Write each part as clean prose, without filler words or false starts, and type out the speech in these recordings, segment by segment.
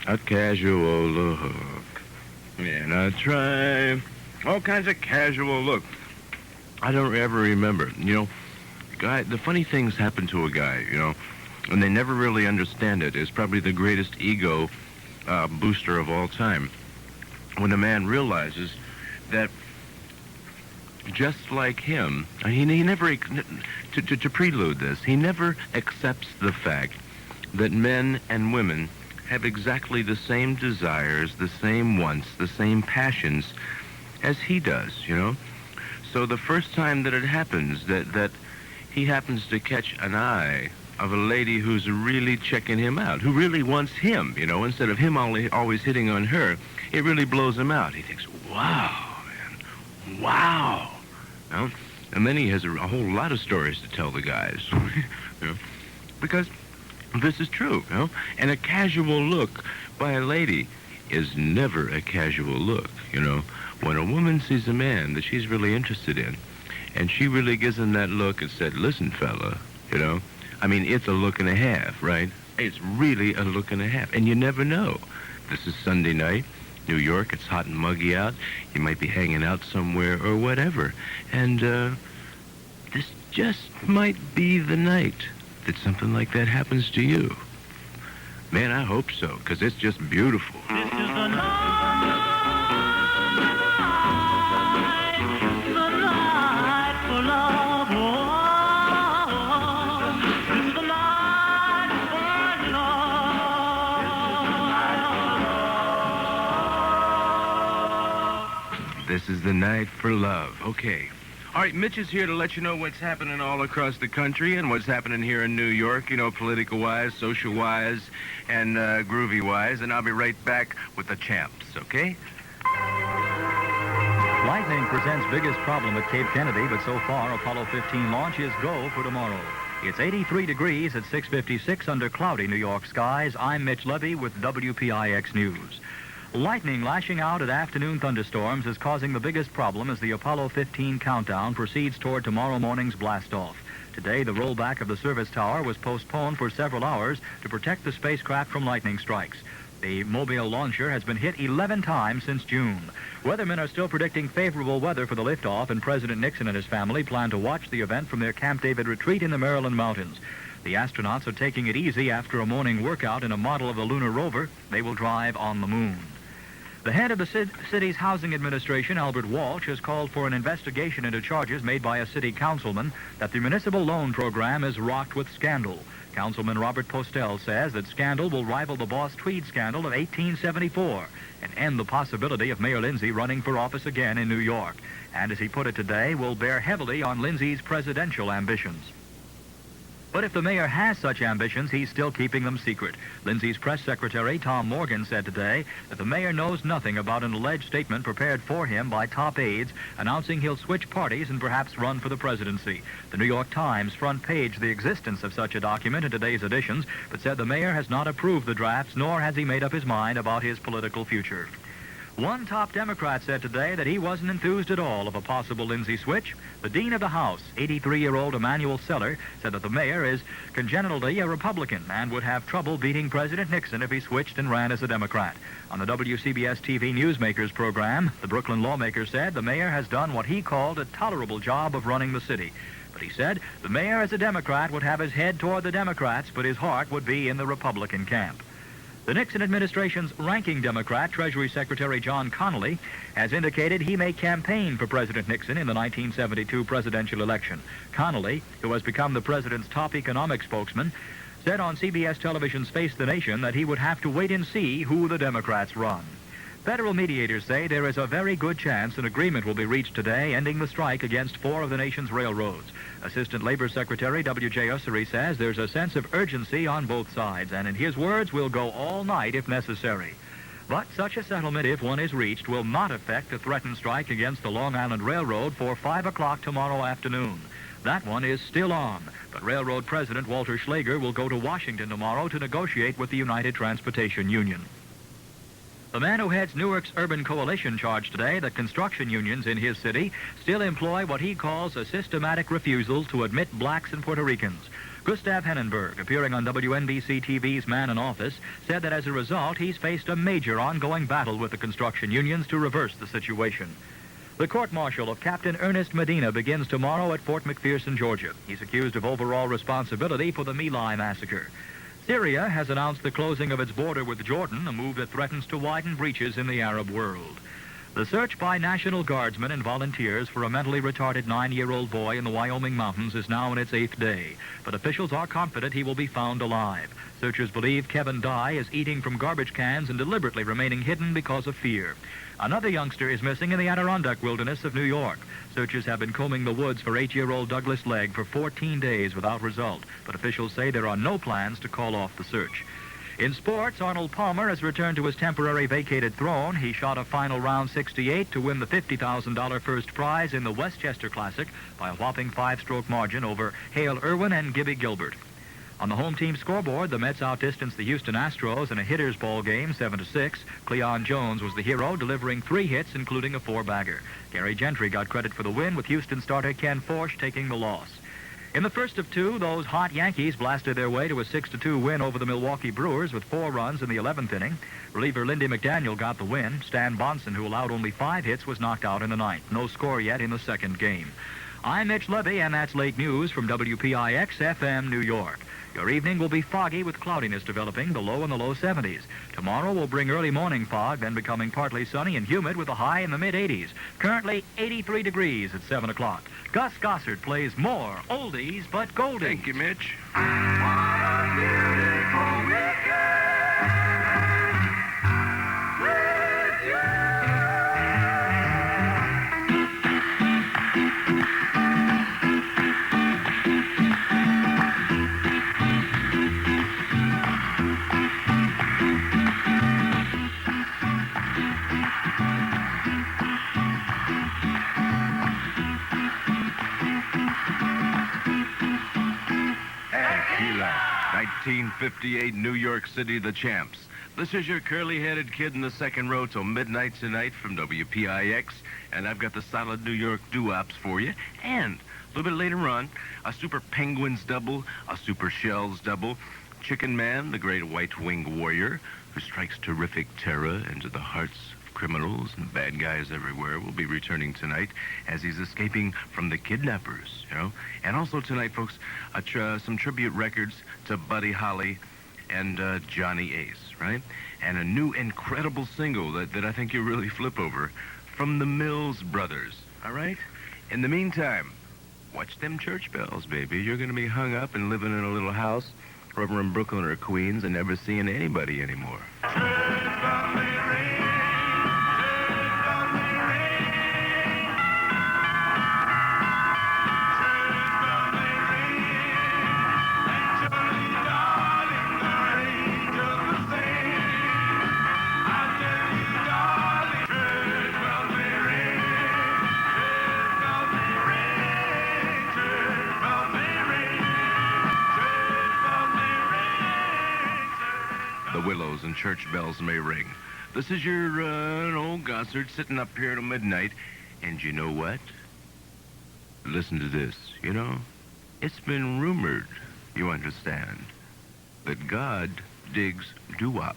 a casual look, and I try all kinds of casual look. I don't ever remember, guy. The funny things happen to a guy, and they never really understand it. It's probably the greatest ego booster of all time. When a man realizes that just like him, he never, to prelude this, he never accepts the fact that men and women have exactly the same desires, the same wants, the same passions as he does, So the first time that it happens, that he happens to catch an eye of a lady who's really checking him out, who really wants him, instead of him always hitting on her, it really blows him out. He thinks, wow, man, wow. And then he has a whole lot of stories to tell the guys, because this is true, And a casual look by a lady is never a casual look, When a woman sees a man that she's really interested in, and she really gives him that look and said, listen, fella, it's a look and a half, right? It's really a look and a half, and you never know. This is Sunday night, New York, it's hot and muggy out. You might be hanging out somewhere or whatever, and this just might be the night that something like that happens to you. Man, I hope so, because it's just beautiful. This is the night for love. This is the night for love. This is the night for love. Okay. All right, Mitch is here to let you know what's happening all across the country and what's happening here in New York, political-wise, social-wise, and groovy-wise. And I'll be right back with the champs, okay? Lightning presents biggest problem at Cape Kennedy, but so far Apollo 15 launch is go for tomorrow. It's 83 degrees at 6:56 under cloudy New York skies. I'm Mitch Levy with WPIX News. Lightning lashing out at afternoon thunderstorms is causing the biggest problem as the Apollo 15 countdown proceeds toward tomorrow morning's blastoff. Today, the rollback of the service tower was postponed for several hours to protect the spacecraft from lightning strikes. The Mobile launcher has been hit 11 times since June. Weathermen are still predicting favorable weather for the liftoff, and President Nixon and his family plan to watch the event from their Camp David retreat in the Maryland mountains. The astronauts are taking it easy after a morning workout in a model of the lunar rover. They will drive on the moon. The head of the city's housing administration, Albert Walsh, has called for an investigation into charges made by a city councilman that the municipal loan program is rocked with scandal. Councilman Robert Postel says that scandal will rival the Boss Tweed scandal of 1874 and end the possibility of Mayor Lindsay running for office again in New York. And as he put it today, will bear heavily on Lindsay's presidential ambitions. But if the mayor has such ambitions, he's still keeping them secret. Lindsay's press secretary, Tom Morgan, said today that the mayor knows nothing about an alleged statement prepared for him by top aides announcing he'll switch parties and perhaps run for the presidency. The New York Times front paged the existence of such a document in today's editions, but said the mayor has not approved the drafts, nor has he made up his mind about his political future. One top Democrat said today that he wasn't enthused at all of a possible Lindsay switch. The Dean of the House, 83-year-old Emanuel Seller, said that the mayor is congenitally a Republican and would have trouble beating President Nixon if he switched and ran as a Democrat. On the WCBS TV Newsmakers program, the Brooklyn lawmaker said the mayor has done what he called a tolerable job of running the city. But he said the mayor as a Democrat would have his head toward the Democrats, but his heart would be in the Republican camp. The Nixon administration's ranking Democrat, Treasury Secretary John Connally, has indicated he may campaign for President Nixon in the 1972 presidential election. Connally, who has become the president's top economic spokesman, said on CBS Television's Face the Nation that he would have to wait and see who the Democrats run. Federal mediators say there is a very good chance an agreement will be reached today ending the strike against 4 of the nation's railroads. Assistant Labor Secretary W.J. Ussery says there's a sense of urgency on both sides, and in his words, will go all night if necessary. But such a settlement, if one is reached, will not affect the threatened strike against the Long Island Railroad for 5 o'clock tomorrow afternoon. That one is still on, but Railroad President Walter Schlager will go to Washington tomorrow to negotiate with the United Transportation Union. The man who heads Newark's Urban Coalition charged today that construction unions in his city still employ what he calls a systematic refusal to admit blacks and Puerto Ricans. Gustav Hennenberg, appearing on WNBC TV's Man in Office, said that as a result, he's faced a major ongoing battle with the construction unions to reverse the situation. The court-martial of Captain Ernest Medina begins tomorrow at Fort McPherson, Georgia. He's accused of overall responsibility for the My Lai massacre. Syria has announced the closing of its border with Jordan, a move that threatens to widen breaches in the Arab world. The search by National Guardsmen and volunteers for a mentally retarded 9-year-old boy in the Wyoming mountains is now in its 8th day, but officials are confident he will be found alive. Searchers believe Kevin Dye is eating from garbage cans and deliberately remaining hidden because of fear. Another youngster is missing in the Adirondack wilderness of New York. Searchers have been combing the woods for 8-year-old Douglas Legg for 14 days without result, but officials say there are no plans to call off the search. In sports, Arnold Palmer has returned to his temporary vacated throne. He shot a final round 68 to win the $50,000 first prize in the Westchester Classic by a whopping 5-stroke margin over Hale Irwin and Gibby Gilbert. On the home team scoreboard, the Mets outdistanced the Houston Astros in a hitters' ball game, 7-6. Cleon Jones was the hero, delivering 3 hits, including a 4-bagger. Gary Gentry got credit for the win, with Houston starter Ken Forsch taking the loss. In the first of 2, those hot Yankees blasted their way to a 6-2 win over the Milwaukee Brewers with 4 runs in the 11th inning. Reliever Lindy McDaniel got the win. Stan Bonson, who allowed only 5 hits, was knocked out in the 9th. No score yet in the second game. I'm Mitch Levy, and that's late news from WPIX FM, New York. Your evening will be foggy with cloudiness developing, the low in the low 70s. Tomorrow will bring early morning fog, then becoming partly sunny and humid with a high in the mid-80s. Currently 83 degrees at 7 o'clock. Gus Gossart plays more oldies but goldies. Thank you, Mitch. Tequila, 1958, New York City, the champs. This is your curly-headed kid in the second row till midnight tonight from WPIX, and I've got the solid New York doo-wops for you. And a little bit later on, a Super Penguins double, a Super Shells double, Chicken Man, the great white-winged warrior, who strikes terrific terror into the hearts of criminals and bad guys everywhere, will be returning tonight as he's escaping from the kidnappers, you know. And also tonight, folks, some tribute records to Buddy Holly and Johnny Ace, right? And a new incredible single that I think you'll really flip over from the Mills Brothers, all right? In the meantime, watch them church bells, baby. You're going to be hung up and living in a little house over in Brooklyn or Queens and never seeing anybody anymore. The willows and church bells may ring. This is your old Gossart sitting up here till midnight. And you know what? Listen to this. You know, it's been rumored, you understand, that God digs doo-wops.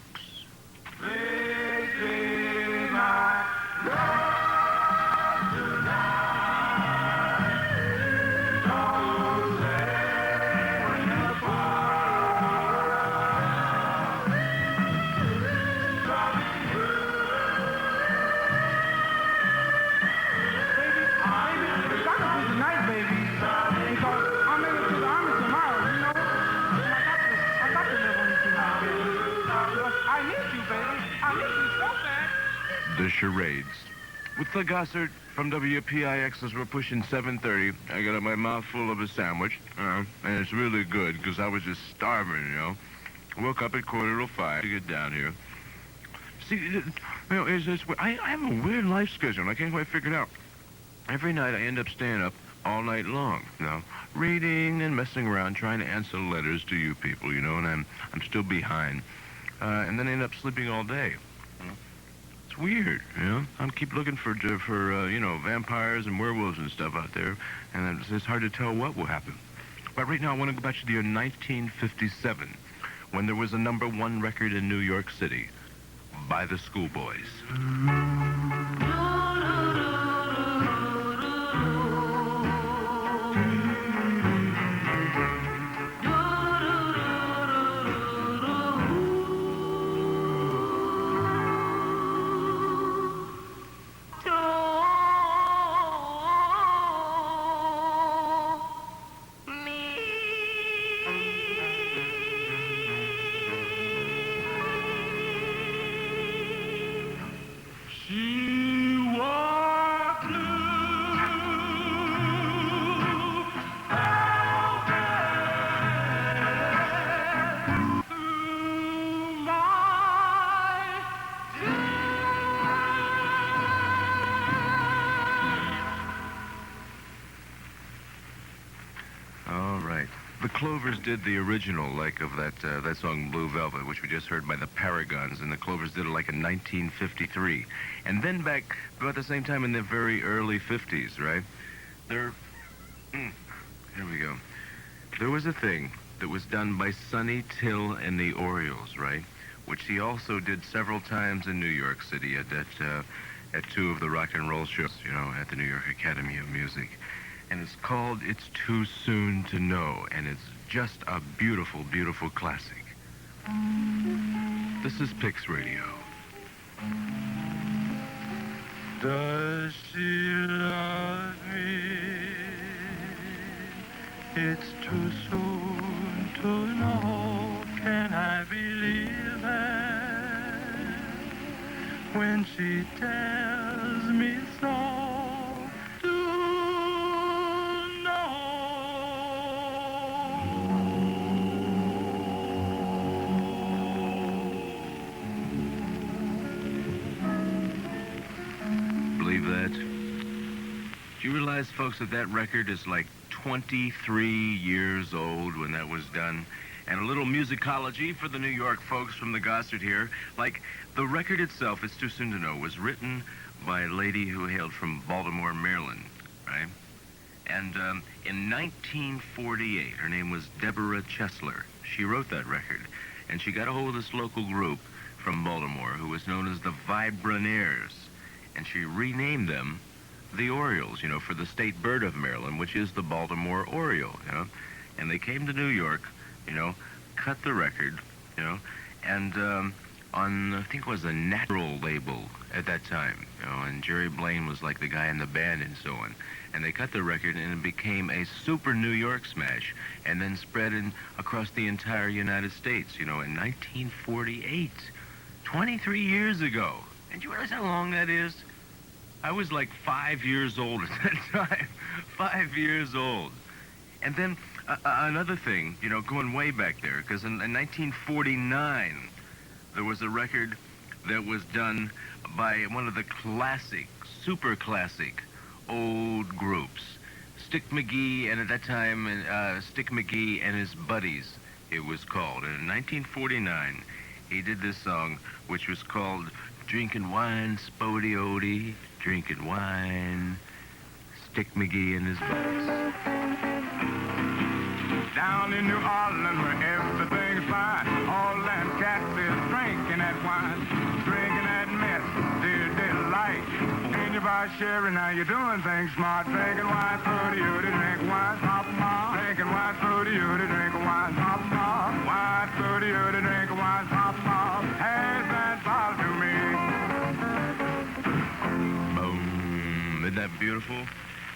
The charades. With the Gossart from WPIX as we're pushing 7:30, I got my mouth full of a sandwich, and it's really good because I was just starving, you know. Woke up at 4:45 to get down here. See, you know, I have a weird life schedule. I can't quite figure it out. Every night I end up staying up all night long, you know, reading and messing around, trying to answer letters to you people, you know, and I'm still behind. And then I end up sleeping all day. You know? It's weird, you know. I keep looking for vampires and werewolves and stuff out there, and it's hard to tell what will happen. But right now, I want to go back to the year 1957, when there was a #1 record in New York City by the Schoolboys. The Clovers did the original, like, of that song Blue Velvet, which we just heard by the Paragons, and the Clovers did it like in 1953. And then back about the same time in the very early 50s, right? Here we go. There was a thing that was done by Sonny Till and the Orioles, right? Which he also did several times in New York City at 2 of the rock and roll shows, at the New York Academy of Music. And it's called It's Too Soon to Know, and it's just a beautiful, beautiful classic. This is PIX Radio. Does she love me? It's too soon to know. Can I believe it when she tells me so? That. Do you realize, folks, that record is like 23 years old when that was done? And a little musicology for the New York folks from the Gossart here. Like, the record itself, It's Too Soon to Know, was written by a lady who hailed from Baltimore, Maryland, right? And in 1948, her name was Deborah Chesler. She wrote that record. And she got a hold of this local group from Baltimore who was known as the Vibranaires. And she renamed them the Orioles, for the state bird of Maryland, which is the Baltimore Oriole, And they came to New York, cut the record, and on, I think it was a Natural label at that time, and Jerry Blaine was like the guy in the band and so on. And they cut the record, and it became a super New York smash, and then spread across the entire United States, in 1948, 23 years ago. And you realize how long that is? I was like 5 years old at that time. 5 years old. And then another thing, going way back there, because in 1949, there was a record that was done by one of the classic, super classic old groups. Stick McGee, and at that time, Stick McGee and His Buddies, it was called. And in 1949, he did this song, which was called Drinking Wine, Spody Odie, Drinking Wine, Stick McGee and His Buddies. Down in New Orleans where everything's fine, all them cats is drinking that wine, drinking that mess, dear delight. In your bar sherry, now you're doing things smart, drinking wine, Spody Odie, drink wine, pop pop, drinking wine, Spody Odie, drink wine, pop pop, wine, Spody Odie, drink wine, pop pop, has that bottle to me. Isn't that beautiful?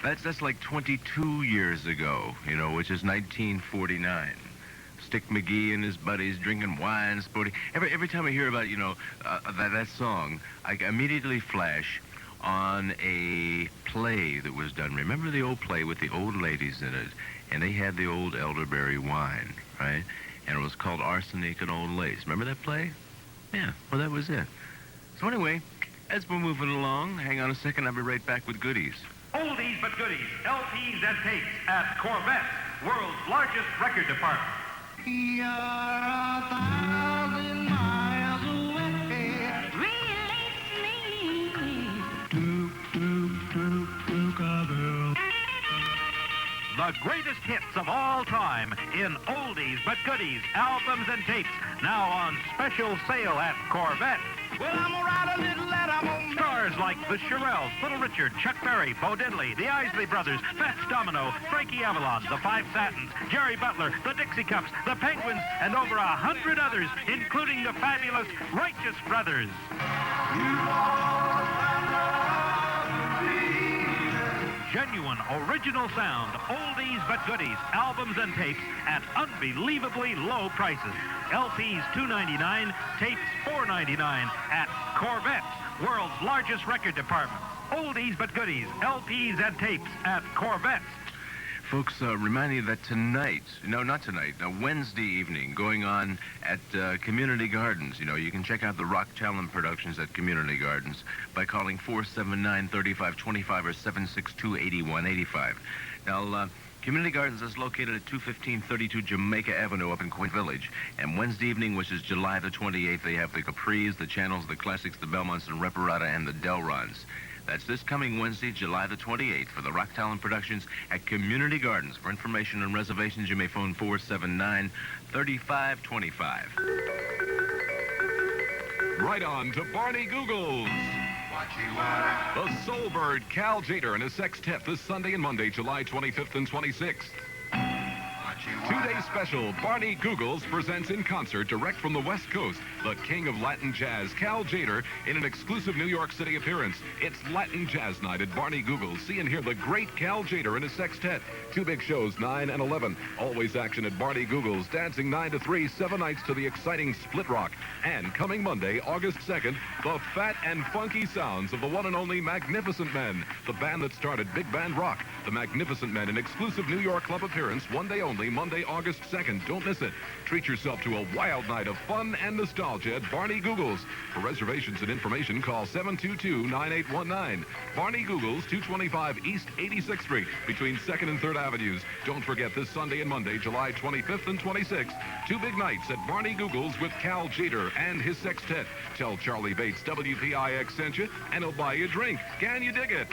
That's like 22 years ago, which is 1949. Stick McGee and His Buddies drinking wine, sporting. Every time I hear about, that song, I immediately flash on a play that was done. Remember the old play with the old ladies in it? And they had the old elderberry wine, right? And it was called Arsenic and Old Lace. Remember that play? Yeah, well, that was it. So anyway, as we're moving along, hang on a second, I'll be right back with goodies. Oldies but goodies, LPs and tapes at Corvette, world's largest record department. You're 1,000 miles away. Release me. The greatest hits of all time in Oldies but Goodies, albums and tapes. Now on special sale at Corvette. Well, I'm gonna ride a little and I'm gonna... Stars like the Shirelles, Little Richard, Chuck Berry, Bo Diddley, the Isley Brothers, Fats Domino, Frankie Avalon, the Five Satins, Jerry Butler, the Dixie Cups, the Penguins, and over 100 others, including the fabulous Righteous Brothers. Genuine, original sound, oldies but goodies, albums and tapes at unbelievably low prices. LPs $2.99, tapes $4.99 at Corvette, world's largest record department. Oldies but goodies, LPs and tapes at Corvette. Folks, remind you that Wednesday evening, going on at Community Gardens. You can check out the Rock Talent Productions at Community Gardens by calling 479-3525 or 762-8185. Now, Community Gardens is located at 21532 Jamaica Avenue up in Quaint Village. And Wednesday evening, which is July the 28th, they have the Capris, the Channels, the Classics, the Belmonts, and Reparata, and the Delrons. That's this coming Wednesday, July the 28th, for the Rock Talent Productions at Community Gardens. For information and reservations, you may phone 479-3525. Right on to Barney Googles. The Soulbird, Cal Jader, and his sextet this Sunday and Monday, July 25th and 26th. Two-day special, Barney Googles presents in concert direct from the West Coast, the king of Latin jazz, Cal Jader, in an exclusive New York City appearance. It's Latin Jazz Night at Barney Googles. See and hear the great Cal Jader and his sextet. Two big shows, 9 and 11. Always action at Barney Googles, dancing 9 to 3, 7 nights to the exciting Split Rock. And coming Monday, August 2nd, the fat and funky sounds of the one and only Magnificent Men, the band that started Big Band Rock. The Magnificent Men, an exclusive New York club appearance, one day only, Monday, August 2nd. Don't miss it. Treat yourself to a wild night of fun and nostalgia at Barney Googles. For reservations and information, call 722-9819. Barney Googles, 225 East 86th Street, between 2nd and 3rd Avenues. Don't forget this Sunday and Monday, July 25th and 26th. Two big nights at Barney Googles with Cal Jader and his sextet. Tell Charlie Bates WPIX sent you, and he'll buy you a drink. Can you dig it?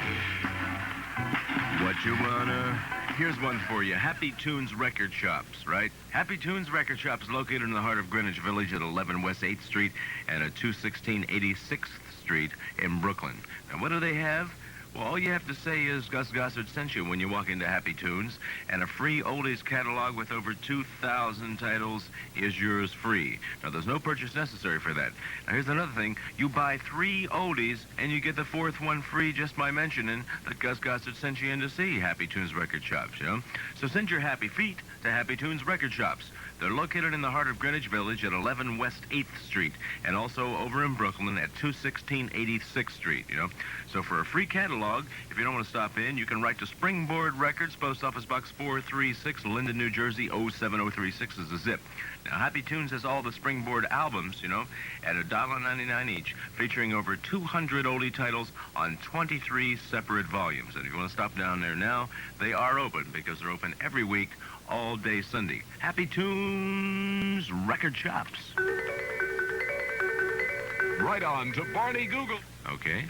What you wanna... Here's one for you. Happy Tunes Record Shops, right? Happy Tunes Record Shop is located in the heart of Greenwich Village at 11 West 8th Street and at 216 86th Street in Brooklyn. Now, what do they have? Well, all you have to say is Gus Gossart sent you when you walk into Happy Tunes, and a free oldies catalog with over 2,000 titles is yours free. Now, there's no purchase necessary for that. Now, here's another thing. You buy 3 oldies, and you get the 4th one free just by mentioning that Gus Gossart sent you in to see Happy Tunes Record Shops, So send your happy feet to Happy Tunes Record Shops. They're located in the heart of Greenwich Village at 11 West 8th Street, and also over in Brooklyn at 216 86th Street, So for a free catalog, if you don't want to stop in, you can write to Springboard Records, Post Office Box 436, Linden, New Jersey, 07036 is the zip. Now, Happy Tunes has all the Springboard albums, at $1.99 each, featuring over 200 oldie titles on 23 separate volumes. And if you want to stop down there now, they are open, because they're open every week, all day Sunday. Happy Tunes Record Shops. Right on to Barney Google. Okay.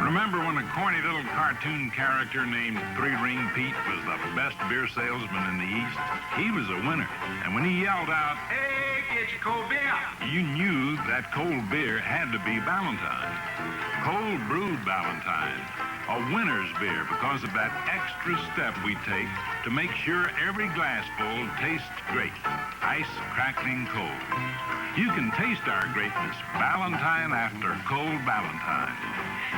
Remember when a corny little cartoon character named Three Ring Pete was the best beer salesman in the East? He was a winner. And when he yelled out, "Hey, get your cold beer," you knew that cold beer had to be Ballantine. Cold brewed Ballantine. A winner's beer because of that extra step we take to make sure every glassful tastes great. Ice crackling cold. You can taste our greatness, Ballantine after cold Ballantine.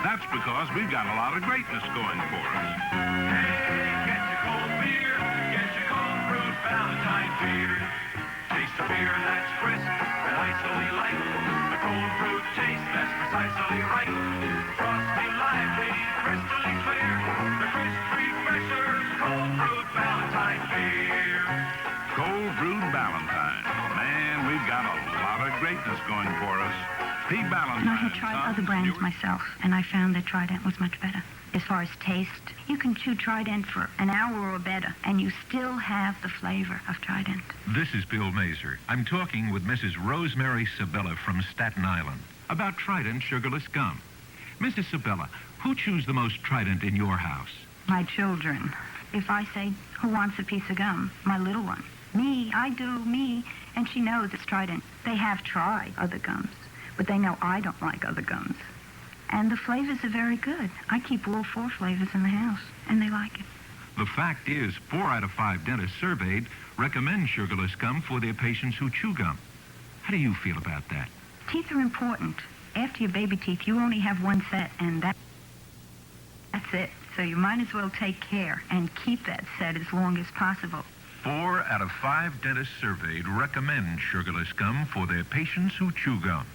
That's because we've got a lot of greatness going for us. Hey, get your cold beer, get your cold brewed Valentine beer. Taste a beer that's crisp and icily light. The cold brewed taste that's precisely right. Frosty, lively, crystally clear. The crisp refresher, cold brewed Valentine beer. Cold brewed Ballantine. Man, we've got a lot of greatness going for us. Pete Ballantine. I had tried other brands myself, and I found that Trident was much better. As far as taste, you can chew Trident for an hour or better, and you still have the flavor of Trident. This is Bill Mazer. I'm talking with Mrs. Rosemary Sabella from Staten Island about Trident sugarless gum. Mrs. Sabella, who chews the most Trident in your house? My children. If I say, who wants a piece of gum? My little one. Me, I do, me. And she knows it's Trident. They have tried other gums, but they know I don't like other gums. And the flavors are very good. I keep all 4 flavors in the house, and they like it. The fact is, 4 out of 5 dentists surveyed recommend sugarless gum for their patients who chew gum. How do you feel about that? Teeth are important. After your baby teeth, you only have 1 set, and that's it. So you might as well take care and keep that set as long as possible. 4 out of 5 dentists surveyed recommend sugarless gum for their patients who chew gum.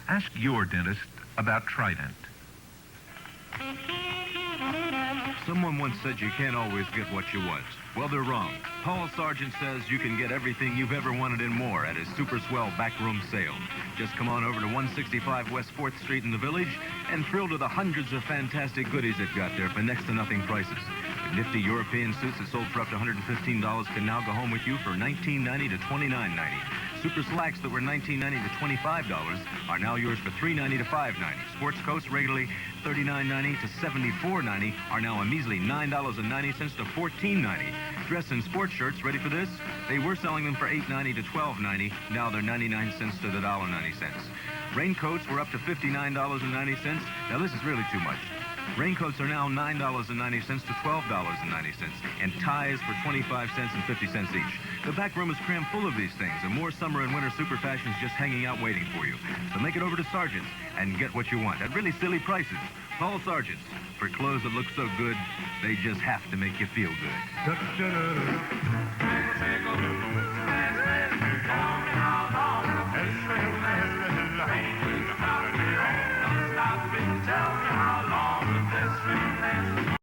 Ask your dentist about Trident. Someone once said you can't always get what you want. Well, they're wrong. Paul Sargent says you can get everything you've ever wanted and more at his super swell backroom sale. Just come on over to 165 West 4th Street in the Village and thrill to the hundreds of fantastic goodies they've got there for next to nothing prices. The nifty European suits that sold for up to $115 can now go home with you for $19.90 to $29.90. Super slacks that were $19.90 to $25 are now yours for $3.90 to $5.90. Sports coats regularly $39.90 to $74.90 are now a measly $9.90 to $14.90. Dress and sports shirts, ready for this? They were selling them for $8.90 to $12.90. Now they're 99 cents to the $1.90. Raincoats were up to $59.90. Now this is really too much. Raincoats are now $9.90 to $12.90, and ties for 25 cents and 50 cents each. The back room is crammed full of these things, and more summer and winter super fashions just hanging out waiting for you. So make it over to Sargent's and get what you want at really silly prices. Paul Sargent's, for clothes that look so good, they just have to make you feel good.